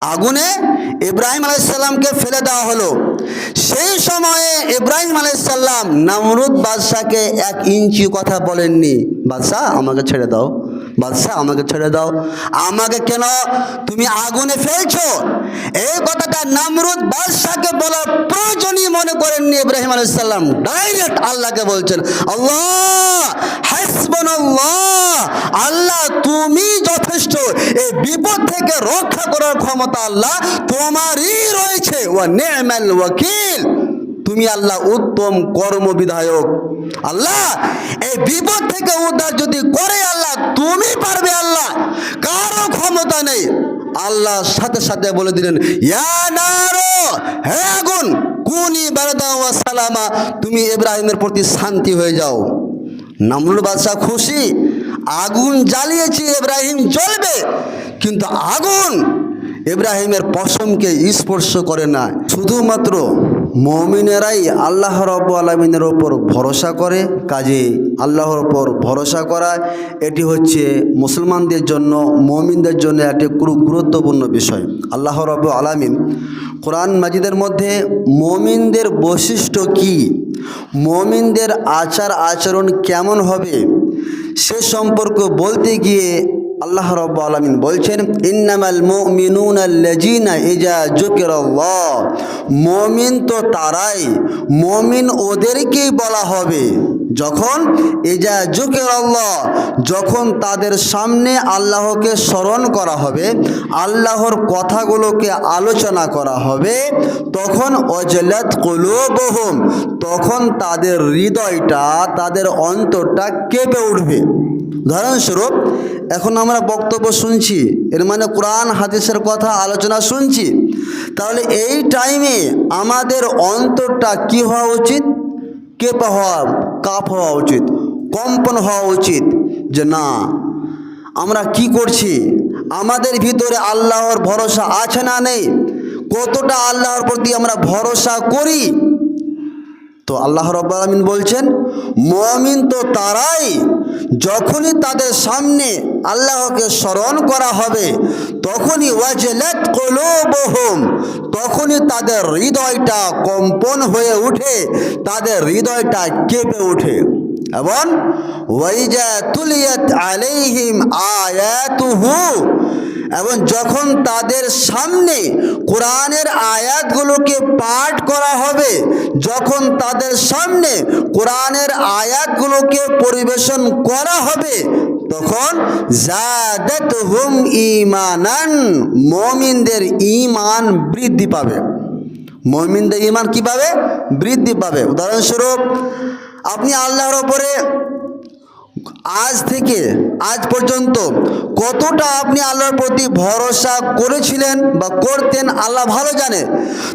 আগুনে ইব্রাহিম আলাইহিসসালামকে ফেলে দেওয়া হলো। সেই সময়ে ইব্রাহিম আলাইহিসসালাম নমরুদ বাদশাকে 1 ইঞ্চি কথা বলেননি, বাদশা আমাকে ছেড়ে দাও, বাদশা আমাকে ছেড়ে দাও, আমাকে কেন তুমি আগুনে ফেলছো, এই কথাটা নমরুদ বাদশাকে বলার প্রয়োজনই মনে করেননি। ইব্রাহিম আলাইহিসসালাম ডাইরেক্ট আল্লাহকে বলছেন, আল্লাহ হাসবুনাল্লাহ, আল্লাহ তুমি যথেষ্ট, এই বিপদ থেকে রক্ষা করার ক্ষমতা আল্লাহ তোমারই রয়েছে, ওয়া নি'মাল ওয়াকিল, তুমি আল্লাহ উত্তম কর্মবিধায়ক। আল্লাহ এই বিপদ থেকে উদ্ধার যদি করে আল্লাহ তুমি পারবে, আল্লাহ কারো ক্ষমতা নেই। আল্লাহ সাথে সাথে বলে দিলেন, ইয়া নারু, হে আগুন, কুনি বারদান ওয়া সালামা, তুমি ইব্রাহিমের প্রতি শান্তি হয়ে যাও। নমরুদ বাদশা খুশি, আগুন জ্বালিয়েছি ইব্রাহিম জ্বলবে, কিন্তু আগুন ইব্রাহিমের পশমকে স্পর্শ করে না। শুধুমাত্র মুমিনেরাই আল্লাহ রাব্বুল আলামিনের ওপর ভরসা করে, কাজে আল্লাহর ওপর ভরসা করা এটি হচ্ছে মুসলমানদের জন্য, মুমিনদের জন্য একটি গুরুত্বপূর্ণ বিষয়। আল্লাহ রাব্বুল আলামিন কোরআন মাজিদের মধ্যে মুমিনদের বৈশিষ্ট্য কি, মুমিনদের আচার আচরণ কেমন হবে সে সম্পর্কে বলতে গিয়ে আল্লাহ রাব্বুল আলামিন বলছেন, ইন্নামাল মুমিনুনা আল্লাযিনা ইযা যুকিরাল্লাহ, মুমিন তো তারাই, মুমিন ওদেরকেই বলা হবে যখন ইযা যুকিরাল্লাহ, যখন তাদের সামনে আল্লাহকে স্মরণ করা হবে, আল্লাহর কথাগুলোকে আলোচনা করা হবে, তখন ওয়াজলাত কুলুবুহুম, তখন তাদের হৃদয়টা, তাদের অন্তরটা কেঁপে উঠবে। উদাহরণস্বরূপ, এখন আমরা বক্তব্য শুনছি, এর মানে কোরআন হাদিসের কথা আলোচনা শুনছি, তাহলে এই টাইমে আমাদের অন্তরটা কি হওয়া উচিত? কেঁপে হওয়া, কাঁপ হওয়া উচিত, কম্পন হওয়া উচিত, যে না আমরা কি করছি, আমাদের ভিতরে আল্লাহর ভরসা আছে না নেই, কতটা আল্লাহর প্রতি আমরা ভরসা করি। তো আল্লাহ রাব্বুল আলামিন বলছেন, মুমিন তো তারাই যখনই তাদের সামনে আল্লাহকে স্মরণ করা হবে, তখনই ওয়াজলাত কুলুবুহুম, তখনই তাদের হৃদয়টা কম্পন হয়ে ওঠে, তাদের হৃদয়টা কেঁপে ওঠে। এবং ওয়াইজা তুলিয়াত আলাইহিম আয়াতুহু, এবং যখন তাদের সামনে কোরআনের আয়াতগুলোকে পাঠ করা হবে, যখন তাদের সামনে কোরআনের আয়াতগুলোকে পরিবেশন করা হবে, তখন জাদাতুহুম ঈমানান, মুমিনদের ঈমান বৃদ্ধি পাবে। মুমিনদের ঈমান কি পাবে? বৃদ্ধি পাবে। উদাহরণস্বরূপ, আপনি আল্লাহর ওপরে আজ থেকে আজ পর্যন্ত কতটা আপনি আল্লাহর প্রতি ভরসা করেছিলেন বা করতেন আল্লাহ ভালো জানে।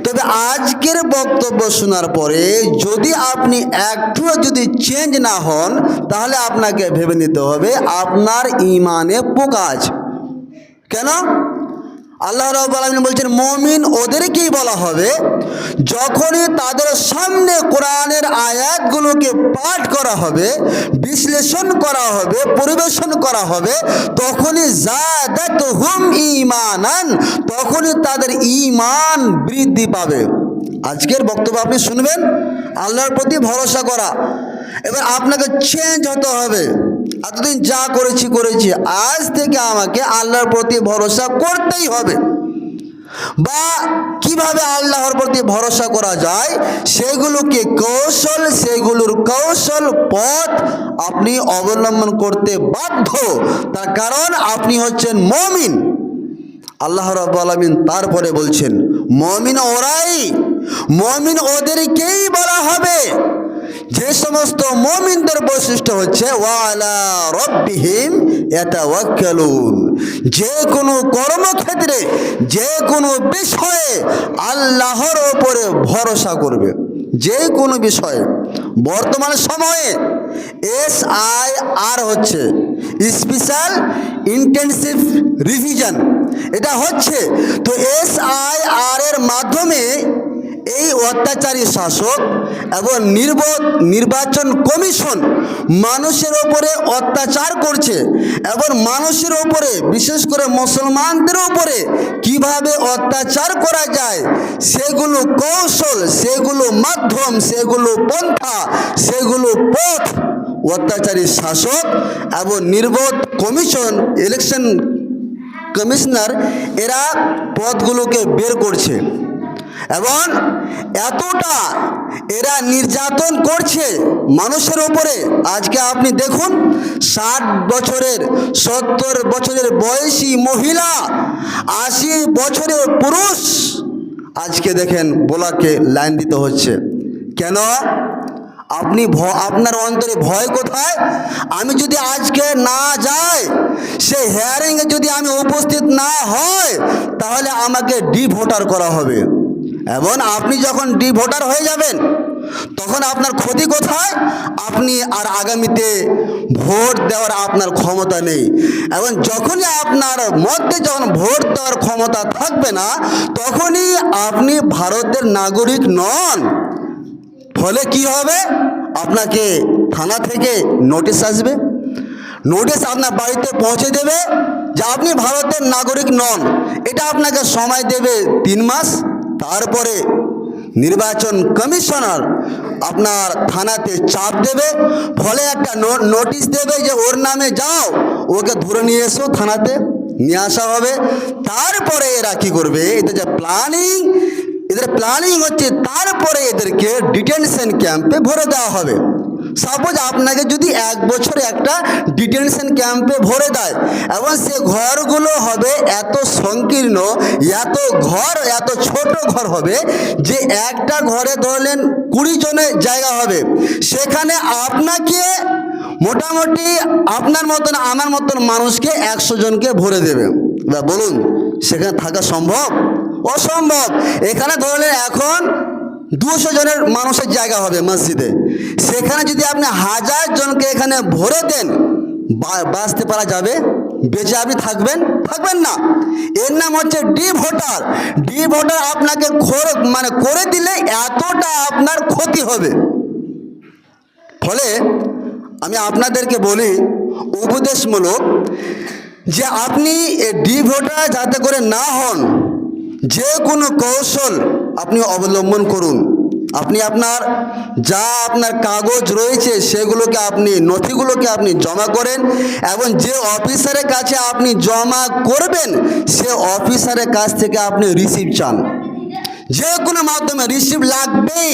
তবে আজকের বক্তব্য শোনার পরে যদি আপনি একটুও যদি চেঞ্জ না হন, তাহলে আপনাকে ভেবে নিতে হবে আপনার ঈমানে পোকা আছে। কেন? আল্লাহ রাব্বুল আলামিন বলছেন, মুমিন ওদেরকেই বলা হবে যখনই তাদের সামনে কোরআনের আয়াতগুলোকে পাঠ করা হবে, বিশ্লেষণ করা হবে, পরিবেশন করা হবে, তখনই জাদাতুহুম ঈমানান, তখনই তাদের ঈমান বৃদ্ধি পাবে। আজকের বক্তব্য আপনি শুনবেন, আল্লাহর প্রতি ভরসা করা। এবার আপনাকে চেঞ্জ হতে হবে। এতদিন যা করেছি, আজ থেকে আমাকে আল্লাহর প্রতি ভরসা করতেই হবে। বা কিভাবে আল্লাহর প্রতি ভরসা করা যায় সেগুলোর কৌশল পথ আপনি অবলম্বন করতে বাধ্য, তার কারণ আপনি হচ্ছেন মুমিন। আল্লাহ রাব্বুল আলামিন তারপরে বলছেন, মুমিন ওরাই, মুমিন ওদেরকেই বলা হবে যে সমস্ত মুমিনদের বৈশিষ্ট্য হচ্ছে ওয়া আলা রাব্বিহিম ইয়াতাওয়াক্কালুন, যে কোনো কর্মক্ষেত্রে, যে কোনো বিষয়ে আল্লাহর উপরে ভরসা করবে। যে কোনো বিষয়ে বর্তমান সময়ে SIR হচ্ছে স্পেশাল ইন্টেনসিভ রিভিশন, এটা হচ্ছে। তো SIR এর মাধ্যমে এই অত্যাচারী শাসক এবং নির্বাচন কমিশন মানুষের ওপরে অত্যাচার করছে এবং মানুষের ওপরে বিশেষ করে মুসলমানদের ওপরে কিভাবে অত্যাচার করা যায় সেগুলো কৌশল, সেগুলো মাধ্যম, সেগুলো পন্থা, সেগুলো পথ অত্যাচারী শাসক এবং নির্বাচন কমিশন, ইলেকশন কমিশনার এরা পথগুলোকে বের করছে এবং এতটা এরা নির্যাতন করছে মানুষের উপরে। আজকে আপনি দেখুন 60 বছরের 70 বছরের বয়সী মহিলা, 80 বছরের পুরুষ আজকে দেখেন বোলাকে লাইন দিতে হচ্ছে। কেন? আপনার অন্তরে ভয় কোথায়? আমি যদি আজকে না যাই, সেই হিয়ারিংয়ে যদি আমি উপস্থিত না হই, তাহলে আমাকে ডিভোটার করা হবে এবং আপনি যখন ডিভোটার হয়ে যাবেন তখন আপনার ক্ষতি কোথায়? আপনি আর আগামীতে ভোট দেওয়ার আপনার ক্ষমতা নেই এবং যখনই আপনার মধ্যে যখন ভোট দেওয়ার ক্ষমতা থাকবে না, তখনই আপনি ভারতের নাগরিক নন। ফলে কি হবে? আপনাকে থানা থেকে নোটিশ আসবে, নোটিশ আপনার বাড়িতে পৌঁছে দেবে যে আপনি ভারতের নাগরিক নন। এটা আপনাকে সময় দেবে 3 মাস। তারপরে নির্বাচন কমিশনার আপনার থানাতে চাপ দেবে, ফলে একটা নোটিশ দেবে যে ওর নামে যাও, ওকে ধরে নিয়ে এসো, থানাতে নিয়ে আসা হবে। তারপরে এরা কি করবে? এদের যে এদের প্ল্যানিং হচ্ছে, তারপরে এদেরকে ডিটেনশন ক্যাম্পে ভরে দেওয়া হবে। সাপোজ আপনাকে যদি 1 বছর একটা ডিটেনশন ক্যাম্পে ভরে দেয় এবং সে ঘরগুলো হবে এত সংকীর্ণ, এত ছোট ঘর হবে যে একটা ঘরে ধরলেন 20 জনের জায়গা হবে, সেখানে আপনাকে মোটামুটি আপনার মতন আমার মতন মানুষকে 100 জনকে ভরে দেবে। বলুন সেখানে থাকা সম্ভব? অসম্ভব। এখানে ধরলেন এখন 200 জনের মানুষের জায়গা হবে মসজিদে, সেখানে যদি আপনি 1000 জনকে এখানে ভরে দেন, বাঁচতে পারা যাবে? বেঁচে আপনি থাকবেন না। এর নাম হচ্ছে ডিভোটার। ডিভোটার আপনাকে করে দিলে এতটা আপনার ক্ষতি হবে। ফলে আমি আপনাদেরকে বলি উপদেশমূলক যে আপনি ডিভোটার যাতে করে না হন, যে কোনো কৌশল আপনি অবলম্বন করুন। আপনি আপনার কাগজ রয়েছে সেগুলোকে নথিগুলোকে আপনি জমা করেন এবং যে অফিসারের কাছে আপনি জমা করবেন সে অফিসারের কাছ থেকে আপনি রিসিভ চান। যে কোনো মাধ্যমে রিসিভ লাগবেই,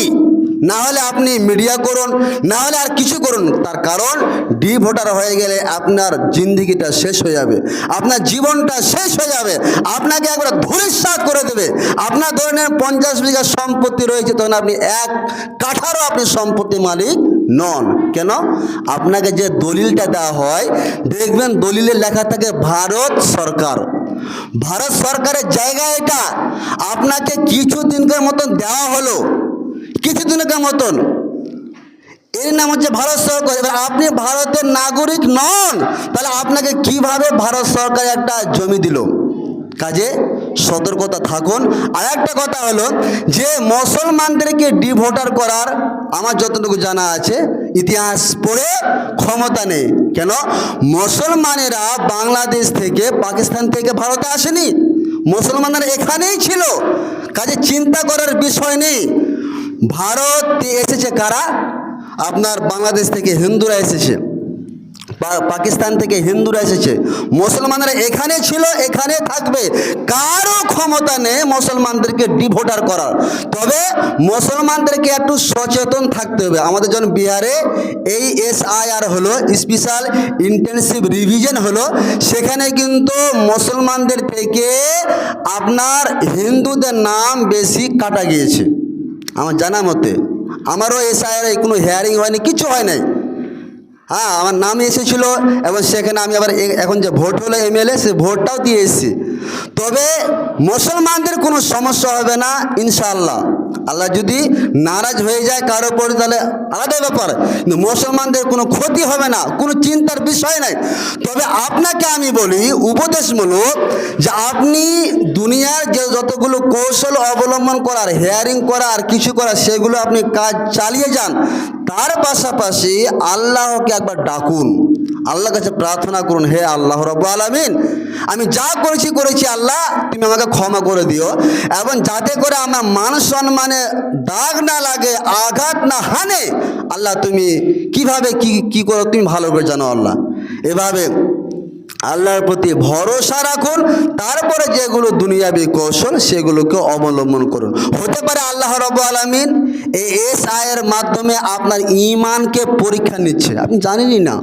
না হলে আপনি মিডিয়া করুন, না হলে আর কিছু করুন। তার কারণ ডিভোটার হয়ে গেলে আপনার জিন্দেগিটা শেষ হয়ে যাবে, আপনার জীবনটা শেষ হয়ে যাবে, আপনাকে একবার ধূলিসাৎ করে দেবে। আপনার ধরনের 50 বিঘা সম্পত্তি রয়েছে, তখন আপনি 1 কাঠারও আপনি সম্পত্তি মালিক নন। কেন? আপনাকে যে দলিলটা দেওয়া হয়, দেখবেন দলিলে লেখা থাকে ভারত সরকার। ভারত সরকারের জায়গা এটা, আপনাকে কিছুদিনের মতন দেওয়া হলো, কিছুদিনের মতন, এর নাম হচ্ছে ভারত সরকার। এবার আপনি ভারতের নাগরিক নন, তাহলে আপনাকে কিভাবে ভারত সরকার একটা জমি দিল? কাজে সতর্কতা থাকুন। আর একটা কথা হলো যে মুসলমানদেরকে ডিভোটার করার আমার যতটুকু জানা আছে, ইতিহাস পড়ে ক্ষমতা নেই। কেন? মুসলমানেরা বাংলাদেশ থেকে, পাকিস্তান থেকে ভারতে আসেনি, মুসলমানরা এখানেই ছিল। কাজে চিন্তা করার বিষয় নেই। ভারতে এসেছে কারা? আপনার বাংলাদেশ থেকে হিন্দুরা এসেছে, পাকিস্তান থেকে হিন্দুরা এসেছে, মুসলমানরা এখানে ছিল, এখানে থাকবে। কারো ক্ষমতা নেই মুসলমানদেরকে ডিভোটার করার। তবে মুসলমানদেরকে একটু সচেতন থাকতে হবে। আমাদের যখন বিহারে এই SIR হলো, স্পেশাল ইন্টেনসিভ রিভিশন হলো, সেখানে কিন্তু মুসলমানদের থেকে আপনার হিন্দুদের নাম বেশি কাটা গিয়েছে আমার জানা মতে। আমারও SIR কোনো হিয়ারিং হয়নি, কিছু হয় নাই। হ্যাঁ, আমার নাম এসেছিল এবং সেখানে আমি আবার এখন যে ভোট হলো MLA, সে ভোটটাও দিয়ে এসেছি। তবে মুসলমানদের কোনো সমস্যা হবে না ইনশাআল্লাহ। আল্লাহ যদি নারাজ হয়ে যায় কারো উপর তাহলে আলাদা ব্যাপার, কিন্তু মুসলমানদের কোনো ক্ষতি হবে না, কোনো চিন্তার বিষয় নাই। তবে আপনাকে আমি বলি উপদেশমূলক যে আপনি দুনিয়ার যে যতগুলো কৌশল অবলম্বন করার, হেয়ারিং করা আর কিছু করা, সেগুলো আপনি কাজ চালিয়ে যান। তার পাশাপাশি আল্লাহকে একবার ডাকুন, আল্লাহর কাছে প্রার্থনা করুন, হে আল্লাহ রাব্বুল আলামিন, আমি যা করেছি আল্লাহ তুমি আমাকে ক্ষমা করে দিও, এবং যাতে করে আমার মান সম্মানে দাগ না লাগে, আঘাত না হানে। আল্লাহ তুমি কিভাবে কি করো তুমি ভালো করে জানো আল্লাহ। এভাবে আল্লাহর প্রতি ভরসা রাখুন, তারপরে যেগুলো দুনিয়াবি কৌশল সেগুলোকে অবলম্বন করুন। হতে পারে আল্লাহ রাব্বুল আলামিন এই এসআইয়ের মাধ্যমে আপনার ঈমানকে পরীক্ষা নিচ্ছে, আপনি জানেনই না,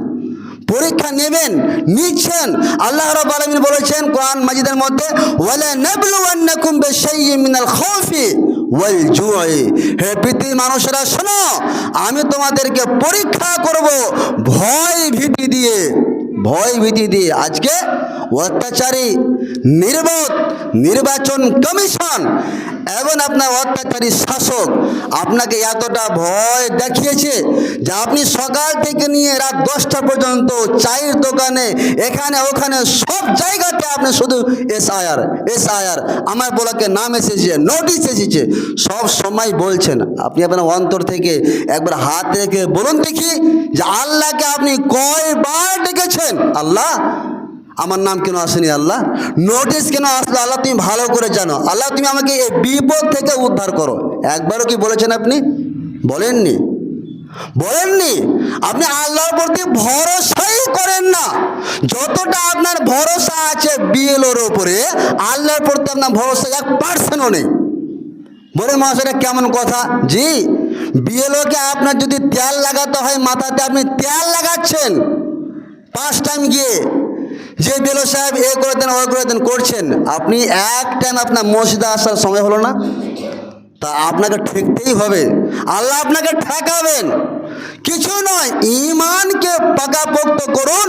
পরীক্ষা নেবেন, নিচ্ছেন। আল্লাহ রাব্বুল আলামিন বলেছেন কোরআন মাজিদের মধ্যে, ওয়ালা নাবলুওয়ান্নাকুম বিশাইয়্যিন মিনাল খাউফি ওয়াল জুই, হে পৃথিবীর মানুষেরা শোনো, আমি তোমাদেরকে পরীক্ষা করব ভয় ভীতি দিয়ে। ভয় ভীতি দিয়ে আজকে অত্যাচারী নির্বোধ নির্বাচন কমিশন এবং আপনার অত্যাচারী শাসক আপনাকে এতটা ভয় দেখিয়েছে যে আপনি সকাল থেকে নিয়ে রাত 10টা পর্যন্ত চায়ের দোকানে এখানে ওখানে সব জায়গাতে আপনি শুধু এসআইআর আমার বলাকে নাম এসেছে, নোটিশ এসেছে, সব সময় বলছেন। আপনি আপনার অন্তর থেকে একবার হাত রেখে বলুন দেখি যে আল্লাহকে আপনি কয়বার ডেকেছেন, আল্লাহ আমার নাম কেন আসেনি, আল্লাহ নোটিশ কেন আসলো, আল্লাহ তুমি ভালো করে জানো, আল্লাহ তুমি আমাকে এই বিপদ থেকে উদ্ধার করো। একবারও কি বলেছেন আপনি? বলেননি। আপনি আল্লাহর প্রতি ভরসাই করেন না। যতটা আপনার ভরসা আছে বিএলওর উপরে, আল্লাহর প্রতি আপনার ভরসা 1%ও নেই। বলে মহাশয়টা কেমন কথা? জি, বিএলওকে আপনার যদি তেল লাগাতে হয় মাথাতে, আপনি তেল লাগাচ্ছেন 5 টাইম গিয়ে, যে বিএলও সাহেব এ করে দেন ও করে দেন করছেন, আপনি এক টাইম আপনার মসজিদে আসার সময় হলো না, তা আপনাকে ঠেকতেই হবে, আল্লাহ আপনাকে ঠেকাবেন। কিছু নয়, ঈমানকে পাকাপোক্ত করুন,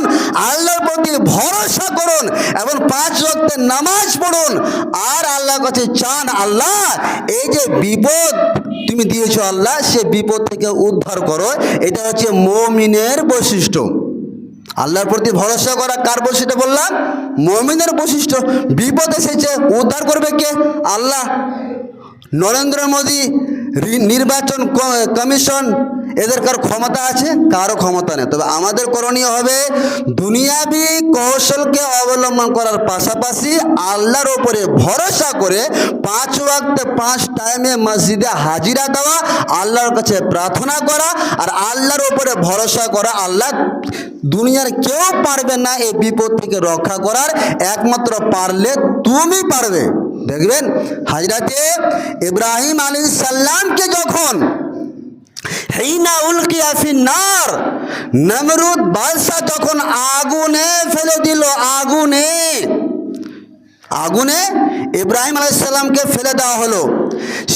আল্লাহর প্রতি ভরসা করুন এবং 5 ওয়াক্তের নামাজ পড়ুন, আর আল্লাহর কাছে চান, আল্লাহ এই যে বিপদ তুমি দিয়েছো আল্লাহ, সে বিপদ থেকে উদ্ধার করো। এটা হচ্ছে মুমিনের বৈশিষ্ট্য। আল্লাহর প্রতি ভরসা করা কার বৈশিষ্ট্য বললাম? মুমিনের বৈশিষ্ট্য। বিপদ এসেছে, উদ্ধার করবে কে? আল্লাহ। নরেন্দ্র মোদী নির্বাচন কমিশন, এদের কার ক্ষমতা আছে? কারো ক্ষমতা নেই। তবে আমাদের করণীয় হবে দুনিয়াবি কৌশলকে অবলম্বন করার পাশাপাশি আল্লাহর উপরে ভরসা করে 5 ওয়াক্তে 5 টাইমে মসজিদে হাজিরা দেওয়া, আল্লাহর কাছে প্রার্থনা করা আর আল্লাহর উপরে ভরসা করা। আল্লাহ দুনিয়ার কেউ পারবে না এই বিপদ থেকে রক্ষা করার, একমাত্র পারলে তুমি পারবে। দেখবেন হযরতে ইব্রাহিম আলাইহিস সালামকে যখন হিনা উলকিয়া ফিন্নার, নমরুদ বাদশা যখন আগুনে ফেলে দিল, আগুনে ইব্রাহিম আলাইহিস সালামকে ফেলে দেওয়া হলো,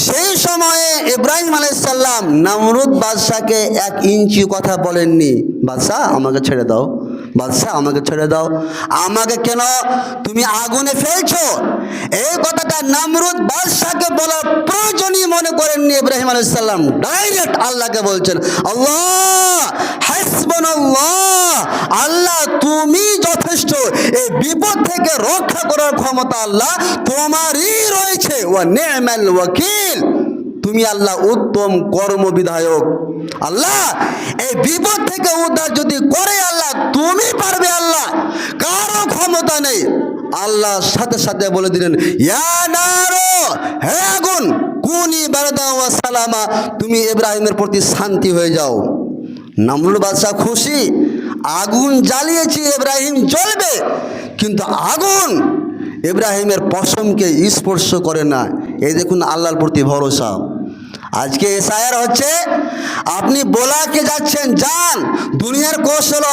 সেই সময়ে ইব্রাহিম আলাইহিস সালাম নমরুদ বাদশাকে 1 ইঞ্চি কথা বলেননি, বাদশা আমাকে ছেড়ে দাও, বাদশা আমাকে ছেড়ে দাও, আমাকে কেন তুমি আগুনে ফেলছো, এই কথাটা নমরুদ বাদশাকে বলার প্রয়োজনই মনে করেননি। ইব্রাহিম আলাইহিস সালাম ডাইরেক্ট আল্লাহকে বলছেন, আল্লাহ হাসবুনাল্লাহ, আল্লাহ তুমি যথেষ্ট, এই বিপদ থেকে রক্ষা করার ক্ষমতা আল্লাহ তোমারই রয়েছে, ওয়া নি'মাল ওয়াকিল, তুমি আল্লাহ উত্তম কর্মবিধায়ক। আল্লাহ এই বিপদ থেকে উদ্ধার যদি করে আল্লাহ তুমি পারবে, আল্লাহ কারো ক্ষমতা নেই। আল্লাহ সাথে সাথে বলে দিলেন, ইয়া নারো, হে আগুন, কুনি বারদা ওয়া সালামা, তুমি ইব্রাহিমের প্রতি শান্তি হয়ে যাও। নমরুদ বাদশা খুশি, আগুন জ্বালিয়েছি ইব্রাহিম জ্বলবে, কিন্তু আগুন ইব্রাহিমের পশমকে স্পর্শ করে না। এই দেখুন আল্লাহর প্রতি ভরসা। আজকে এসআইআর হচ্ছে, আপনি বোলাকে যাচ্ছেন, যান, দুনিয়ার কৌশল